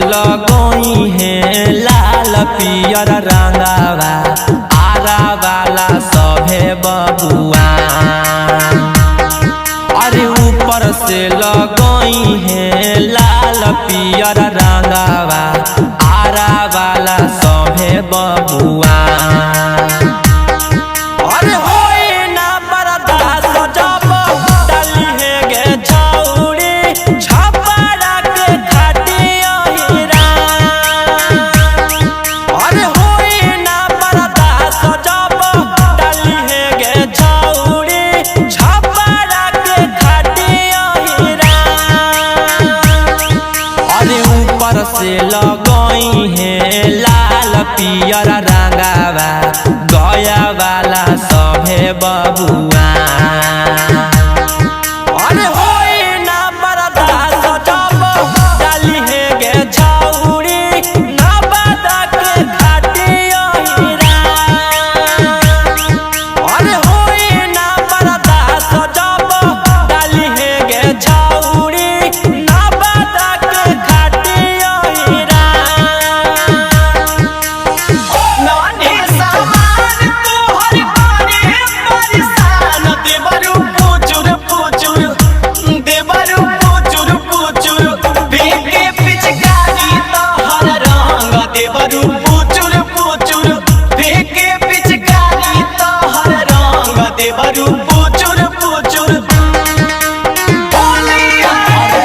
लगोई है लाल पियर रंगावा आरा वाला सभे बबुआ। अरे ऊपर से लगोई है लाल पियर रंगावा आरा वाला सभे बबुआ। अरे होई ना बर्दाश्त जब डाली है गे छौरी छपरा के खटिया हीरा। अरे होई ना बर्दाश्त जब डाली है गे छौरी छपरा के खटिया हीरा। अरे ऊपर से लगोई है लाल पियर रंगावा गया वाला सभे बबुआ। अरे होई ना बर्दाश्त जब डाली है गे छौरी नवादा के खटिया हीरा। अरे होई ना बर्दाश्त जब डाली है गे छौरी नवादा के खटिया हीरा। नानी सामान तोहर करे परेशान देवरु पुचुर पुचुर देवरु पुचुर पुचुर बेके पिचकारी तोहर रंग देवरु पुचुर पुचुर बेके पिचकारी तोहर रंग देवरु पुचुर पुचुर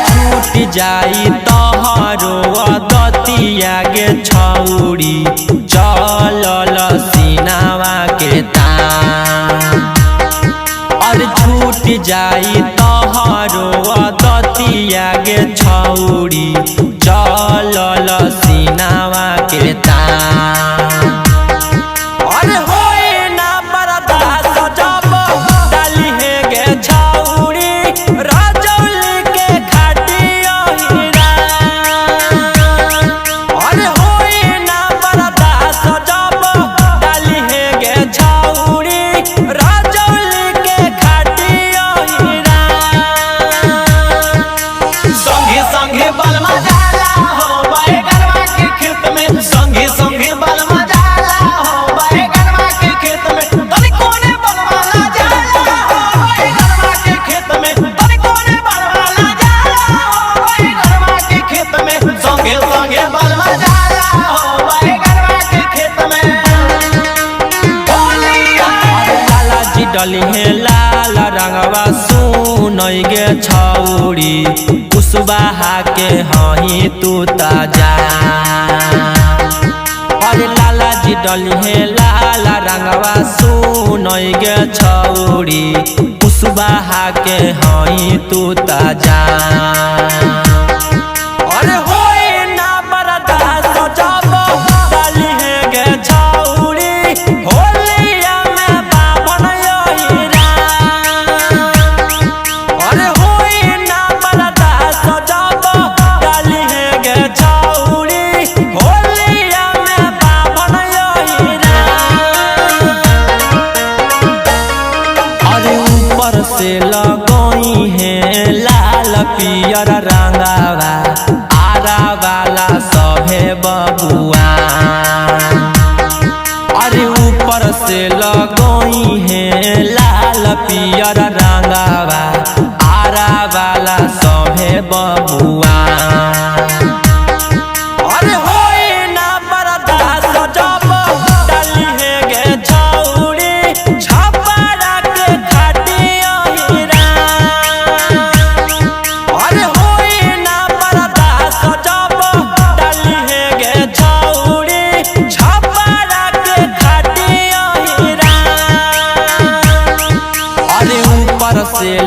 छूट जाई तोहरो दतिया गे छौरी चलल सीनावा के तान। अरे छूट जाई तोहरो दतिया गे छौरी चलल सीनावा के तान। अरे होई ना बर्दाश्त जब डाली है गे छौरी रजौली के खटिया हीरा। अरे होई ना बर्दाश्त जब डाली है गे छौरी रजौली के खटिया हीरा। संगे संगे बलमा जाला हो बैगनवा के खेत में संगे संगे बलमा जाला हो बैगनवा के खेत में तनी कोने बलमा ना जाला हो बैगनवा के खेत में तनी कोने बलमा ना जाला हो बैगनवा के खेत में संगे संगे बलमा जाला हो बैगनवा के खेत में बोलिया लाला जी डली है लाल रंगवा सुनई गे छौरी कुशवाहा के हही तू ताजा। अरे लाला जी डली है लाल रंगवा सुनई गे छौरी कुशवाहा के हही तू ताजा। अरे होई ना बर्दाश्त जब डाली है गे छौरी होलिया में बाभन हीरा। अरे होई ना बर्दाश्त जब डाली है गे छौरी होलिया में बाभन हीरा। अरे ऊपर से लगोई है लाल पियर रंगावा आरा वाला सभे बबुआ। अरे ऊपर से लगोई है लाल पियर रंगावा आरा वाला सभे बबुआ। अरे होई ना बर्दाश्त जब डाली है गे छौरी छपरा के खटिया हीरा। अरे होई ना बर्दाश्त जब डाली है गे छौरी छपरा के खटिया हीरा। अरे ऊपर से